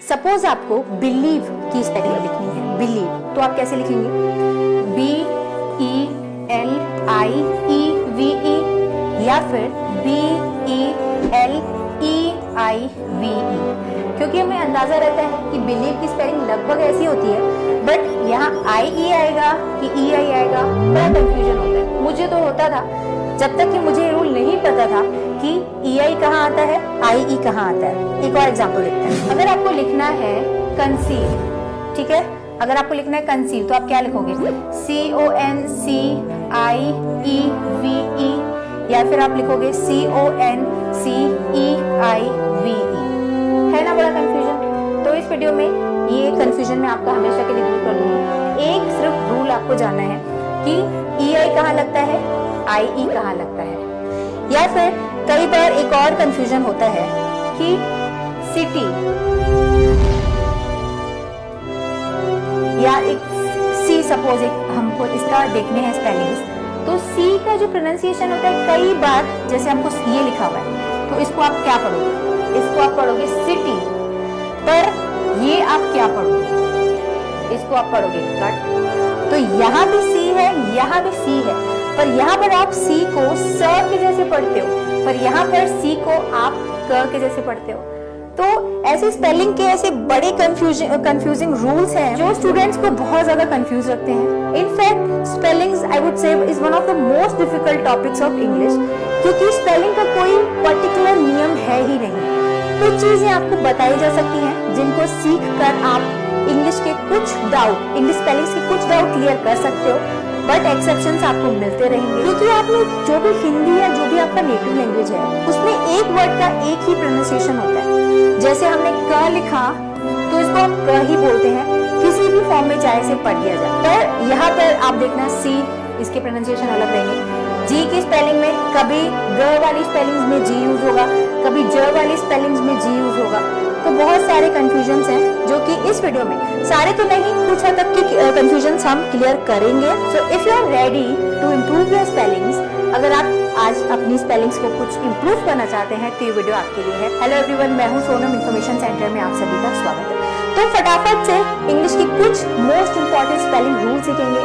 Suppose आपको believe की spelling लिखनी है, बिलीव, तो आप कैसे लिखेंगे? BELIEVE या फिर BELEIVE, क्योंकि हमें अंदाजा रहता है कि बिलीव की स्पेलिंग लगभग ऐसी होती है, बट यहाँ IE आएगा कि EI आएगा, बड़ा कंफ्यूजन होता है। मुझे तो होता था जब तक कि मुझे रूल नहीं पता था कि EI कहाँ आता है, IE कहाँ आता है। एक और एग्जांपल देखते हैं। अगर आपको लिखना है कंसीव, ठीक है, अगर आपको लिखना है कंसीव तो आप क्या लिखोगे? CONCIEVE या फिर आप लिखोगे CONCEIVE। है ना बड़ा कंफ्यूजन? तो इस वीडियो में ये कंफ्यूजन मैं आपका हमेशा के लिए दूर कर दूंगी। एक सिर्फ रूल आपको जानना है कि EI कहाँ लगता है, IE कहाँ लगता है। या फिर कई बार एक और कंफ्यूजन होता है कि सिटी या एक C, सपोज एक हमको इसका देखने हैं स्पेलिंग्स, तो C का जो प्रोनाउंसिएशन होता है कई बार, जैसे हमको ये लिखा हुआ है तो इसको आप क्या पढ़ोगे? इसको आप पढ़ोगे सिटी, पर ये आप क्या पढ़ोगे? इसको आप पढ़ोगे कट। तो यहाँ भी C है, यहाँ भी C है, पर यहाँ पर आप C को स के जैसे पढ़ते हो, पर यहाँ पर C को आप क के जैसे पढ़ते हो। तो ऐसे स्पेलिंग के ऐसे बड़े कंफ्यूजिंग रूल्स हैं जो स्टूडेंट्स को बहुत ज्यादा कंफ्यूज रखते हैं। In fact spellings I would say is one of the most difficult topics of English, क्योंकि स्पेलिंग का कोई पर्टिकुलर नियम है ही नहीं। कुछ चीजें आपको बताई जा सकती हैं जिनको सीख कर आप इंग्लिश स्पेलिंग्स के कुछ डाउट क्लियर कर सकते हो, बट एक्सेप्शंस आपको मिलते रहेंगे, क्योंकि आपने जो भी हिंदी या जो भी आपका नेटिव लैंग्वेज है उसमें एक वर्ड का एक ही प्रोनाउंसिएशन होता है। जैसे हमने क लिखा तो इसको हम क ही बोलते हैं, किसी भी फॉर्म में चाहे से पढ़ दिया जाए। पर यहाँ पर आप देखना सी, इसके प्रोनाउंसिएशन अलग रहेंगे। जी की स्पेलिंग में कभी ग वाली स्पेलिंग्स में जी यूज होगा, कभी ज वाली स्पेलिंग्स में जी यूज होगा। तो बहुत सारे कंफ्यूजन्स हैं जो कि इस वीडियो में, सारे तो नहीं, कुछ हद तक की कंफ्यूजन्स हम क्लियर करेंगे। So if you are ready to improve your spellings, अगर आप आज अपनी स्पेलिंग्स को कुछ इम्प्रूव करना चाहते हैं तो ये वीडियो आपके लिए है। हेलो एवरीवन, मैं हूँ सोनम, इन्फॉर्मेशन सेंटर में आप सभी का स्वागत है। तो फटाफट से इंग्लिश की कुछ मोस्ट इंपॉर्टेंट स्पेलिंग रूल सीखेंगे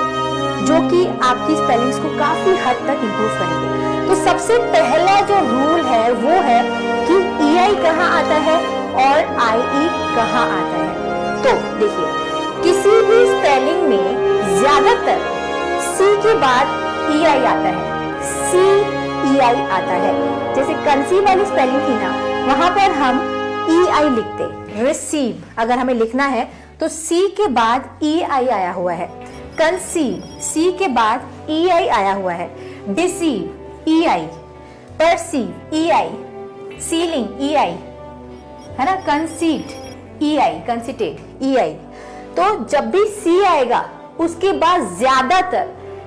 जो कि आपकी स्पेलिंग्स को काफी हद तक इम्प्रूव करेंगे। तो सबसे पहला जो रूल है वो है कि EI कहाँ आता है और IE कहाँ आता है। तो देखिए, किसी भी स्पेलिंग में ज्यादातर C के बाद EI आता है, CEI आता है। जैसे कंसीव वाली स्पेलिंग थी ना, वहां पर हम EI लिखते, रिसीव अगर हमें लिखना है तो C के बाद EI आया हुआ है। कंसीव C के बाद EI आया हुआ है। Deceive EI, perceive EI, ceiling EI, है ना, कंसीट EI, कंसीटेड EI। तो जब भी C आएगा उसके बाद ज्यादातर,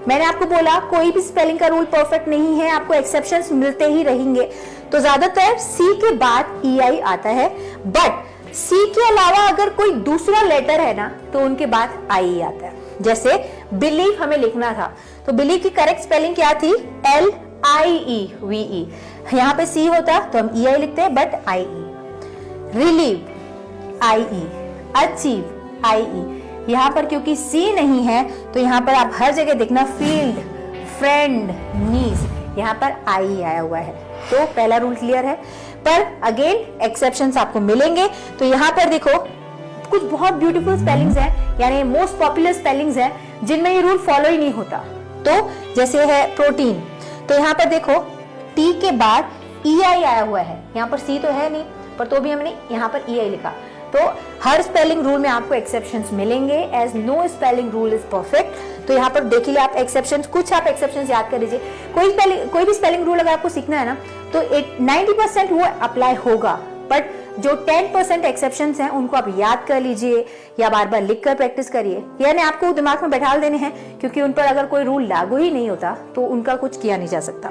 मैंने आपको बोला कोई भी स्पेलिंग का रूल परफेक्ट नहीं है, आपको एक्सेप्शंस मिलते ही रहेंगे। तो ज्यादातर C के बाद EI आता है, बट C के अलावा अगर कोई दूसरा लेटर है ना तो उनके बाद IE आता है। जैसे बिलीव हमें लिखना था तो बिलीव की करेक्ट स्पेलिंग क्या थी? LIEVE। यहाँ पे C होता तो हम EI लिखते हैं, but IE। Relieve IE, achieve IE। यहाँ पर क्योंकि C नहीं है तो यहाँ पर आप हर जगह देखना फील्ड, फ्रेंड, नीस, यहाँ पर IE आया हुआ है। तो पहला रूल क्लियर है, पर अगेन एक्सेप्शंस आपको मिलेंगे। तो यहाँ पर देखो कुछ बहुत ब्यूटीफुल स्पेलिंग्स हैं, यानी मोस्ट पॉपुलर स्पेलिंग्स हैं जिनमें ये रूल फॉलो ही नहीं होता। तो जैसे है प्रोटीन, तो यहाँ पर देखो T के बाद EI आया हुआ है, यहाँ पर C तो है नहीं, पर तो भी हमने यहाँ पर EI लिखा। तो हर स्पेलिंग रूल में आपको एक्सेप्शंस मिलेंगे, as no spelling rule is perfect. तो यहाँ पर देखिए आप एक्सेप्शंस, कुछ आप एक्सेप्शंस याद कर लीजिए। कोई भी स्पेलिंग रूल अगर आपको सीखना है ना तो 90% वो अप्लाई होगा, बट जो 10% एक्सेप्शंस हैं उनको आप याद कर लीजिए या बार बार लिख कर प्रैक्टिस करिए, यानी आपको दिमाग में बैठा देने हैं, क्योंकि उन पर अगर कोई रूल लागू ही नहीं होता तो उनका कुछ किया नहीं जा सकता।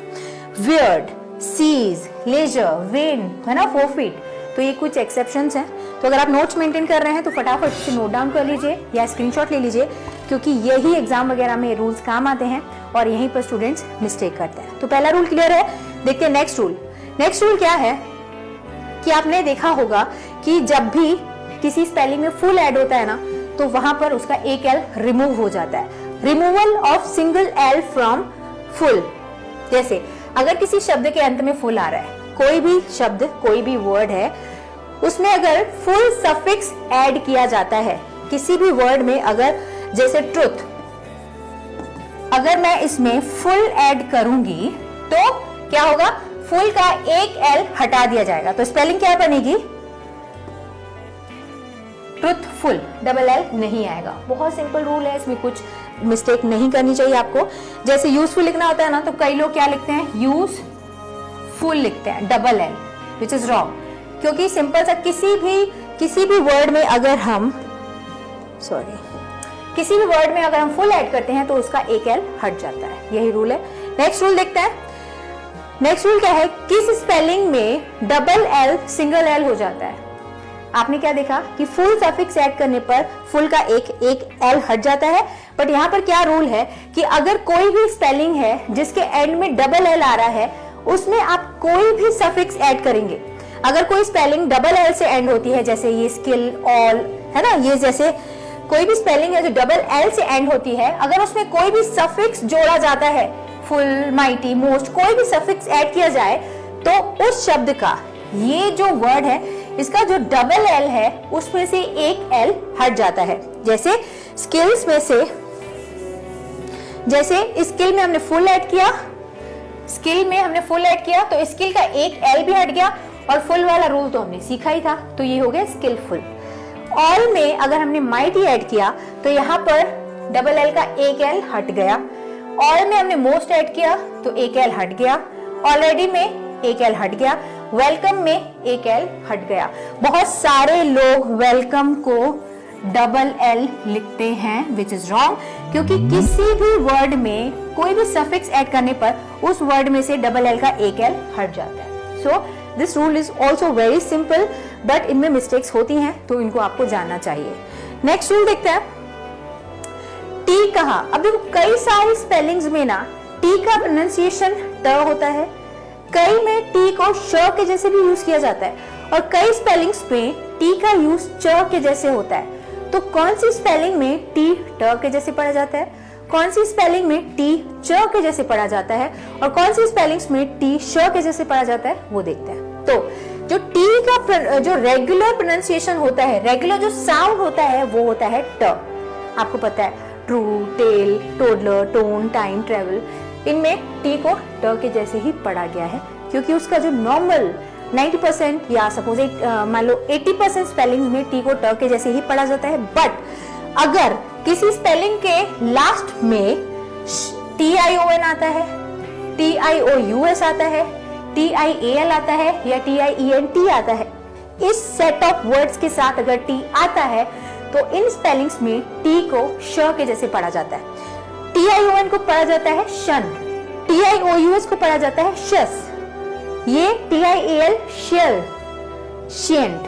वियर्ड, सीज, लेजर, वेन, है ना, फोरफीट, तो ये कुछ एक्सेप्शंस हैं। तो अगर आप नोट्स मेंटेन कर रहे हैं तो फटाफट से नोट डाउन कर लीजिए या स्क्रीनशॉट ले लीजिए, क्योंकि यही एग्जाम वगैरह में रूल्स काम आते हैं और यहीं पर स्टूडेंट्स मिस्टेक करते हैं। तो पहला रूल क्लियर है। देखते हैं नेक्स्ट रूल। नेक्स्ट रूल क्या है कि आपने देखा होगा कि जब भी किसी स्पेलिंग में फुल ऐड होता है ना, तो वहां पर उसका एक एल रिमूव हो जाता है। Removal of single L from full. जैसे अगर किसी शब्द के अंत में फुल आ रहा है, कोई भी शब्द, कोई भी वर्ड है, उसमें अगर फुल सफिक्स ऐड किया जाता है किसी भी वर्ड में, अगर जैसे ट्रुथ, अगर मैं इसमें फुल ऐड करूंगी तो क्या होगा, फुल का एक एल हटा दिया जाएगा, तो स्पेलिंग क्या बनेगी, ट्रुथफुल, डबल एल नहीं आएगा। बहुत सिंपल रूल है, इसमें कुछ मिस्टेक नहीं करनी चाहिए आपको। जैसे यूजफुल लिखना होता है ना, तो कई लोग क्या लिखते हैं, यूजफुल लिखते हैं, double L, which is wrong. क्योंकि सिंपल सा किसी भी वर्ड में अगर हम किसी भी वर्ड में अगर हम फुल ऐड करते हैं तो उसका एक एल हट जाता है, यही रूल है। नेक्स्ट रूल देखते हैं। नेक्स्ट रूल क्या है, किस स्पेलिंग में डबल एल सिंगल एल हो जाता है। आपने क्या देखा कि फुल सफिक्स ऐड करने पर फुल का एक एल हट जाता है, बट यहां पर क्या रूल है कि अगर कोई भी स्पेलिंग है जिसके एंड में डबल एल आ रहा है, उसमें आप कोई भी सफिक्स ऐड करेंगे। अगर कोई स्पेलिंग डबल एल से एंड होती है, जैसे ये स्किल, ऑल, है ना, ये जैसे कोई भी स्पेलिंग है जो डबल एल से एंड होती है, अगर उसमें कोई भी सफिक्स जोड़ा जाता है, फुल, माइटी, मोस्ट, कोई भी सफिक्स ऐड किया जाए, तो उस शब्द का, ये जो वर्ड है, इसका जो डबल एल है उसमें से एक एल हट जाता है। जैसे स्किल्स में से, जैसे स्किल में हमने फुल ऐड किया, तो स्किल का एक एल भी हट गया, और फुल वाला रूल तो हमने सीखा ही था, तो ये हो गया स्किलफुल। ऑल में अगर हमने माइटी ऐड किया तो यहाँ पर डबल एल का एक एल हट गया। ऑल में हमने मोस्ट ऐड किया तो एक एल हट गया। ऑलरेडी में एक एल हट गया। वेलकम में एक एल हट गया। बहुत सारे लोग वेलकम को डबल एल लिखते हैं, विच इज रॉन्ग, क्योंकि किसी भी वर्ड में कोई भी सफिक्स ऐड करने पर उस वर्ड में से डबल एल का एक एल हट जाता है। So this rule is also very simple, but इनमें मिस्टेक्स होती हैं, तो इनको आपको जानना चाहिए। नेक्स्ट रूल देखते हैं, टी कहा। अब देखो कई सारी स्पेलिंग्स में ना टी का प्रोनाउंसिएशन ट होता है, कई में टी को श के जैसे भी यूज किया जाता है, और कई स्पेलिंग्स में टी का यूज च के जैसे होता है। तो कौन सी स्पेलिंग में टी ट के जैसे पढ़ा जाता है, कौन सी स्पेलिंग में टी च के जैसे पढ़ा जाता है, और कौन सी स्पेलिंग्स में टी श के जैसे पढ़ा जाता है, वो देखते हैं। तो जो टी का जो रेगुलर प्रोनाउंसिएशन होता है, रेगुलर जो साउंड होता है, वो होता है ट। आपको पता है true, tell, toddler, tone, time, travel, इनमें टी को ट के जैसे ही पढ़ा गया है, क्योंकि उसका जो नॉर्मल 90% या सपोज मान लो 80% स्पेलिंग में टी को ट के जैसे ही पढ़ा जाता है। बट अगर किसी स्पेलिंग के लास्ट में TION आता है, TIOUS आता है, TIAL आता है, या TIENT आता है, इस सेट ऑफ वर्ड्स के साथ अगर टी आता है तो इन स्पेलिंग्स में टी को श के जैसे पढ़ा जाता है। TION को पढ़ा जाता है शन, TIOUS को पढ़ा जाता है शस, ये TIAL शेल, शेंट।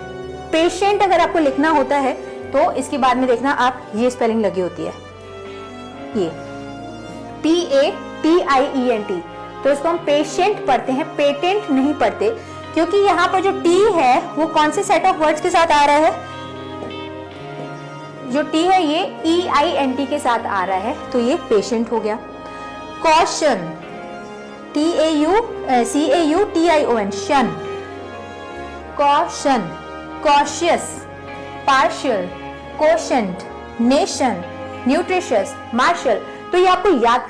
पेशेंट अगर आपको लिखना होता है तो इसके बाद में देखना आप, ये स्पेलिंग लगी होती है, ये PATIENT, तो इसको हम पेशेंट पढ़ते हैं, पेटेंट नहीं पढ़ते, क्योंकि यहाँ पर जो टी है वो कौन से सेट ऑफ वर्ड्स के साथ आ रहा है, जो टी है ये EINT के साथ आ रहा है, तो ये पेशेंट हो गया। Caution, CAUTION, shun, caution, cautious, partial, quotient, nation, nutritious, martial. तो ये आपको याद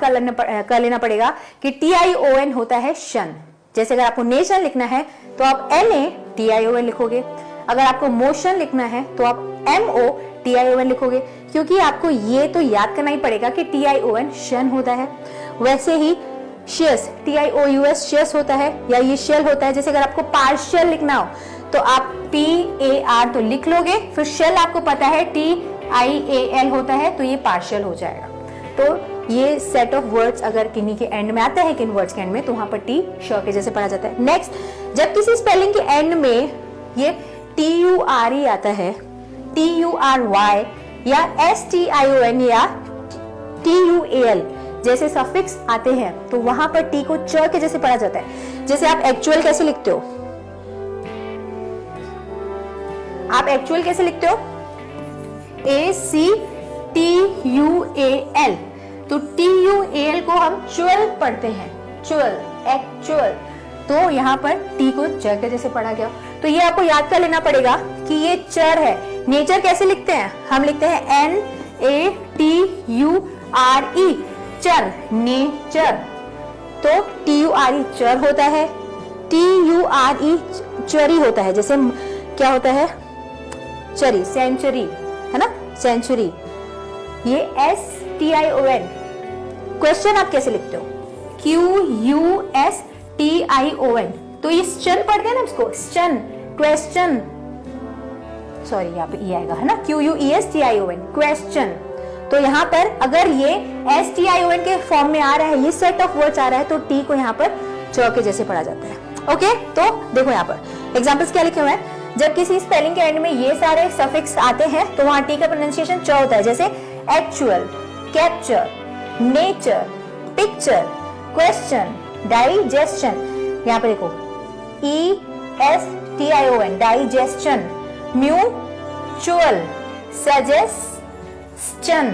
कर लेना पड़ेगा कि TION होता है शन। जैसे अगर आपको नेशन लिखना है तो आप NATION लिखोगे, अगर आपको मोशन लिखना है तो आप MOTION लिखोगे, क्योंकि आपको ये तो याद करना ही पड़ेगा कि TION शन होता है। वैसे ही शेस, TIOUS शेस होता है, या ये शेल होता है। जैसे अगर आपको पार्शियल लिखना हो तो आप PAR तो लिख लोगे, फिर शेल आपको पता है TIAL होता है, तो ये पार्शियल हो जाएगा। तो ये सेट ऑफ वर्ड्स अगर किन्हीं के एंड में आता है, किन वर्ड्स के एंड में, तो वहां पर टी श के जैसे पढ़ा जाता है। नेक्स्ट, जब किसी स्पेलिंग के एंड में ये TURE आता है, TURY या STION या TUAL जैसे सफिक्स आते हैं, तो वहां पर टी को च के जैसे पढ़ा जाता है। जैसे आप एक्चुअल कैसे लिखते हो, आप एक्चुअल कैसे लिखते हो? ACTUAL, तो TUAL को हम चुअल पढ़ते हैं, चुअल, एक्चुअल, तो यहाँ पर टी को च के जैसे पढ़ा गया। तो ये आपको याद कर लेना पड़ेगा कि ये चर है। नेचर कैसे लिखते हैं? हम लिखते हैं NATURE, चर, नेचर। तो TURE चर होता है, TURE चरी होता है, जैसे क्या होता है? चरी, सेंचुरी, है ना, सेंचुरी। ये STION, क्वेश्चन आप कैसे लिखते हो? QUSTION, तो ये स्टन पढ़ते हैं ना इसको, स्टन, क्वेश्चन, सॉरी यहाँ पे ई आएगा, है ना, QUESTION, क्वेश्चन। तो यहाँ पर अगर ये STION के फॉर्म में आ रहा है, ये सेट ऑफ वर्ड्स आ रहा है, तो टी को यहाँ पर च के जैसे पढ़ा जाता है। ओके, तो देखो यहाँ पर एग्जाम्पल्स क्या लिखे हुए हैं। जब किसी स्पेलिंग के एंड में ये सारे सफिक्स आते हैं तो वहां टी का प्रोनाउंसिएशन च होता है, जैसे actual, capture, nature, picture, question, digestion. यहाँ पे देखो ESTION, digestion, mutual, suggestion,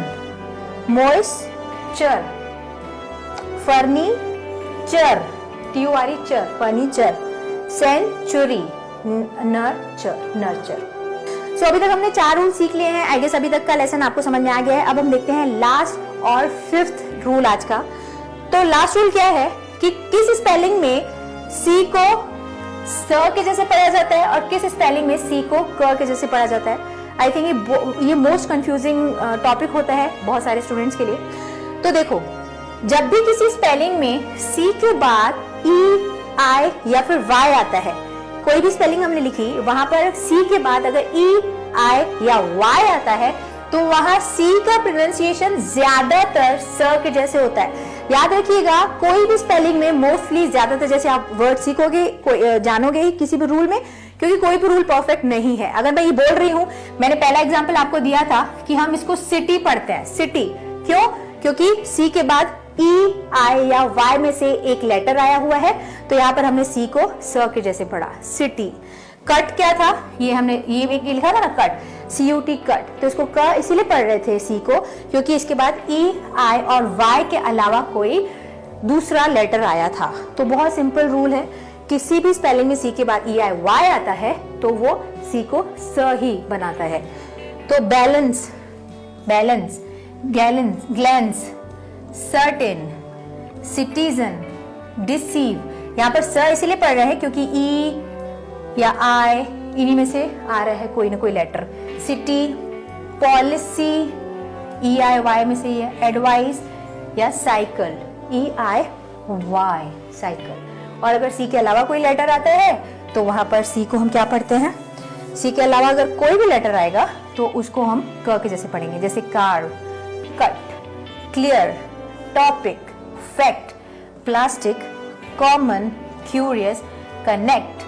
moisture, furniture, TURE चर, furniture, century, nurture, nurture. So अभी तक हमने 4 रूल सीख लिए हैं। आई गेस अभी तक का लेसन आपको समझ में आ गया है। अब हम देखते हैं लास्ट और 5th रूल आज का। तो लास्ट रूल क्या है कि किस स्पेलिंग में सी को स के जैसे पढ़ा जाता है और किस स्पेलिंग में सी को क के जैसे पढ़ा जाता है। आई थिंक ये मोस्ट कंफ्यूजिंग टॉपिक होता है बहुत सारे स्टूडेंट्स के लिए। तो देखो, जब भी किसी स्पेलिंग में सी के बाद ई, आई या फिर वाई आता है, कोई भी स्पेलिंग हमने लिखी, वहां पर सी के बाद अगर ई, आई या वाई आता है तो वहां सी का प्रोनाउंसिएशन ज्यादातर स के जैसे होता है। याद रखिएगा, कोई भी स्पेलिंग में मोस्टली ज्यादातर जैसे आप वर्ड सीखोगे, जानोगे ही किसी भी रूल में, क्योंकि कोई भी रूल परफेक्ट नहीं है। अगर मैं ये बोल रही हूं, मैंने पहला एग्जांपल आपको दिया था कि हम इसको सिटी पढ़ते हैं, सिटी, क्यों? क्योंकि सी के बाद ई, आई या वाई में से एक लेटर आया हुआ है, तो यहाँ पर हमने सी को स के जैसे पढ़ा, सिटी। कट क्या था? ये हमने ये लिखा था ना, कट, CUT, कट, तो इसको क इसीलिए पढ़ रहे थे सी को, क्योंकि इसके बाद ई, आई और वाई के अलावा कोई दूसरा लेटर आया था। तो बहुत सिंपल रूल है, किसी भी स्पेलिंग में सी के बाद ई, आई, वाई आता है तो वो सी को स ही बनाता है। तो बैलेंस, बैलेंस, गैलेंस, ग्लैंस, सर्टेन, सिटीजन, डिसीव, यहाँ पर स इसीलिए पढ़ रहे हैं क्योंकि ई या आई इन्हीं में से आ रहा है कोई ना कोई लेटर। सिटी, पॉलिसी, ई, आई, वाई में से ये, एडवाइस या साइकिल, ई, आई, वाई, साइकिल। और अगर सी के अलावा कोई लेटर आता है तो वहां पर सी को हम क्या पढ़ते हैं? सी के अलावा अगर कोई भी लेटर आएगा तो उसको हम क के जैसे पढ़ेंगे, जैसे car, cut, clear, topic, fact, plastic, common, curious, connect,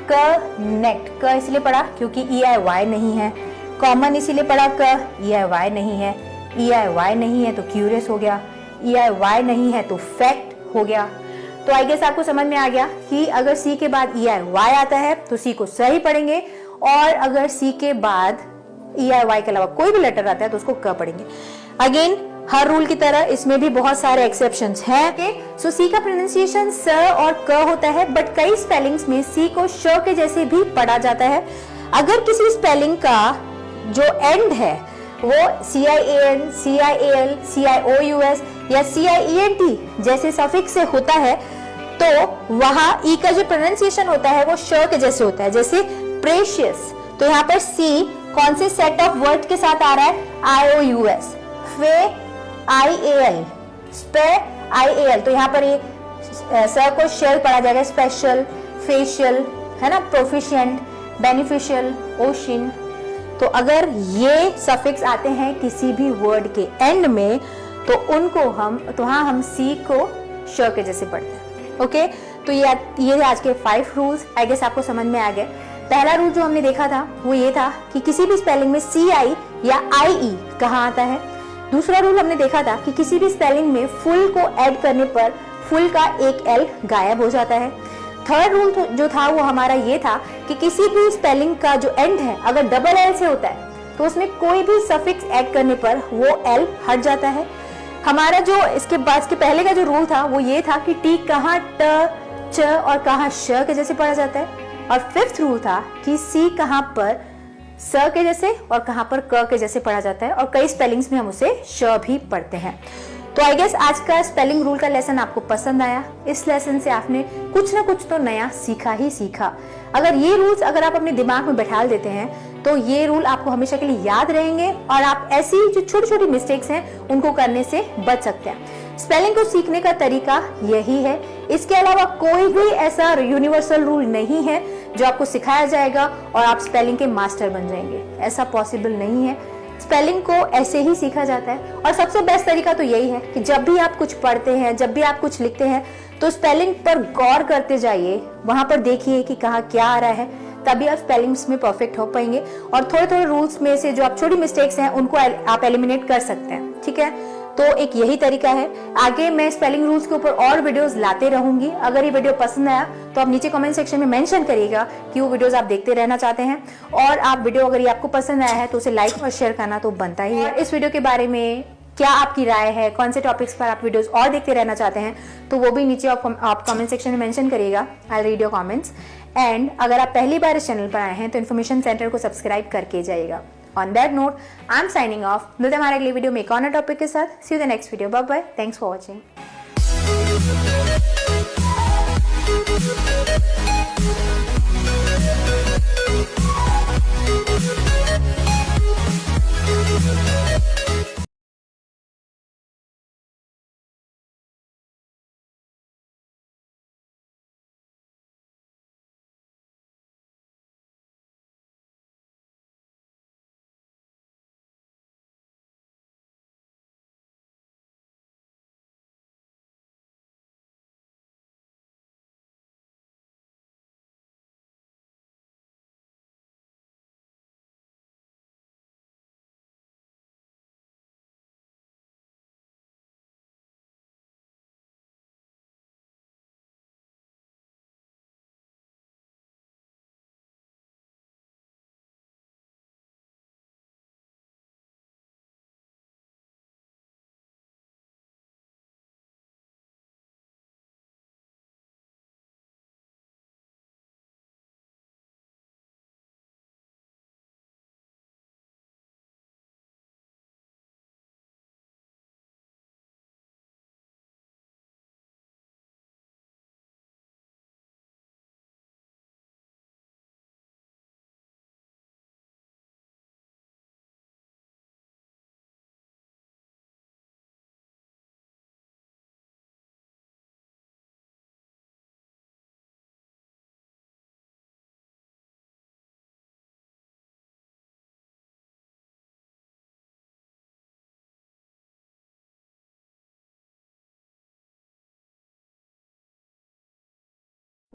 connect, क इसलिए पढ़ा क्योंकि ई, आई, वाई नहीं है, कॉमन इसीलिए पढ़ा क, ई, आई, वाई नहीं है, ई, आई, वाई नहीं है तो क्यूरियस हो गया, ई, आई, वाई नहीं है तो फैक्ट हो गया। तो आई गेस आपको समझ में आ गया कि अगर सी के बाद ई, आई, वाई आता है तो सी को सही पढ़ेंगे, और अगर सी के बाद ई, आई, वाई के अलावा कोई भी लेटर आता है तो उसको क पढ़ेंगे। अगेन हर रूल की तरह इसमें भी बहुत सारे एक्सेप्शंस हैं। सो सी का प्रोनाउंसिएशन स और क होता है, बट कई स्पेलिंग्स में सी को श के जैसे भी पढ़ा जाता है। अगर किसी स्पेलिंग का जो एंड है वो CIAN, CIAL, CIOUS या CIENT जैसे सफिक्स से होता है तो वहां ई का जो प्रोनाउंसिएशन होता है वो श के जैसे होता है, जैसे प्रेशियस। तो यहाँ पर सी कौन से सेट ऑफ वर्ड के साथ आ रहा है? IOUS, फे, IAL, स्पे, IAL। तो यहाँ पर ये स को शेल पढ़ा जाएगा, स्पेशल, फेशियल, है ना, प्रोफिशिएंट, बेनिफिशियल, ओशिन। तो अगर ये सफिक्स आते हैं किसी भी वर्ड के एंड में तो उनको हम सी को श के जैसे पढ़ते हैं। ओके, तो ये आज के 5 रूल्स आई गेस आपको समझ में आ गए। पहला रूल जो हमने देखा था वो ये था कि किसी भी स्पेलिंग में CI या IE कहाँ आता है। दूसरा रूल हमने देखा था कि किसी भी स्पेलिंग में फुल को ऐड करने पर फुल का एक L गायब हो जाता है। थर्ड रूल जो था वो हमारा ये था कि किसी भी स्पेलिंग का जो एंड है अगर डबल एल से होता है तो उसमें कोई भी सफिक्स ऐड करने पर वो एल हट जाता है। हमारा जो इसके बाद के पहले का जो रूल था वो ये था कि टी कहाँ ट, च और कहाँ श के जैसे पढ़ा जाता है। और फिफ्थ रूल था कि सी कहाँ पर स के जैसे और कहाँ पर क के जैसे पढ़ा जाता है, और कई स्पेलिंग्स में हम उसे श भी पढ़ते हैं। तो आई गेस आज का स्पेलिंग रूल का लेसन आपको पसंद आया। इस लेसन से आपने कुछ ना कुछ तो नया सीखा ही सीखा। अगर ये रूल्स अगर आप अपने दिमाग में बैठा देते हैं तो ये रूल आपको हमेशा के लिए याद रहेंगे और आप ऐसी जो छोटी छोटी मिस्टेक्स हैं उनको करने से बच सकते हैं। स्पेलिंग को सीखने का तरीका यही है, इसके अलावा कोई भी ऐसा यूनिवर्सल रूल नहीं है जो आपको सिखाया जाएगा और आप स्पेलिंग के मास्टर बन जाएंगे। ऐसा पॉसिबल नहीं है। स्पेलिंग को ऐसे ही सीखा जाता है और सबसे बेस्ट तरीका तो यही है कि जब भी आप कुछ पढ़ते हैं, जब भी आप कुछ लिखते हैं तो स्पेलिंग पर गौर करते जाइए, वहां पर देखिए कि कहाँ क्या आ रहा है, तभी आप स्पेलिंग्स में परफेक्ट हो पाएंगे। और थोड़े थोड़े रूल्स में से जो आप छोटी मिस्टेक्स हैं उनको आप एलिमिनेट कर सकते हैं। ठीक है, तो एक यही तरीका है। आगे मैं स्पेलिंग रूल्स के ऊपर और वीडियोस लाते रहूंगी। अगर ये वीडियो पसंद आया तो आप नीचे कमेंट सेक्शन में मेंशन करिएगा कि वो वीडियोस आप देखते रहना चाहते हैं। और आप वीडियो अगर ये आपको पसंद आया है तो उसे लाइक और शेयर करना तो बनता ही है। इस वीडियो के बारे में क्या आपकी राय है, कौन से टॉपिक्स पर आप वीडियोस और देखते रहना चाहते हैं, तो वो भी नीचे आप कमेंट सेक्शन में मेंशन करिएगा। I read your comments. And अगर आप पहली बार इस चैनल पर आए हैं तो इन्फॉर्मेशन सेंटर को सब्सक्राइब करके जाइएगा। On that note, I'm signing off. मिलते हैं हमारे अगले वीडियो में एक और टॉपिक के साथ। See you the next video. Bye bye. Thanks for watching.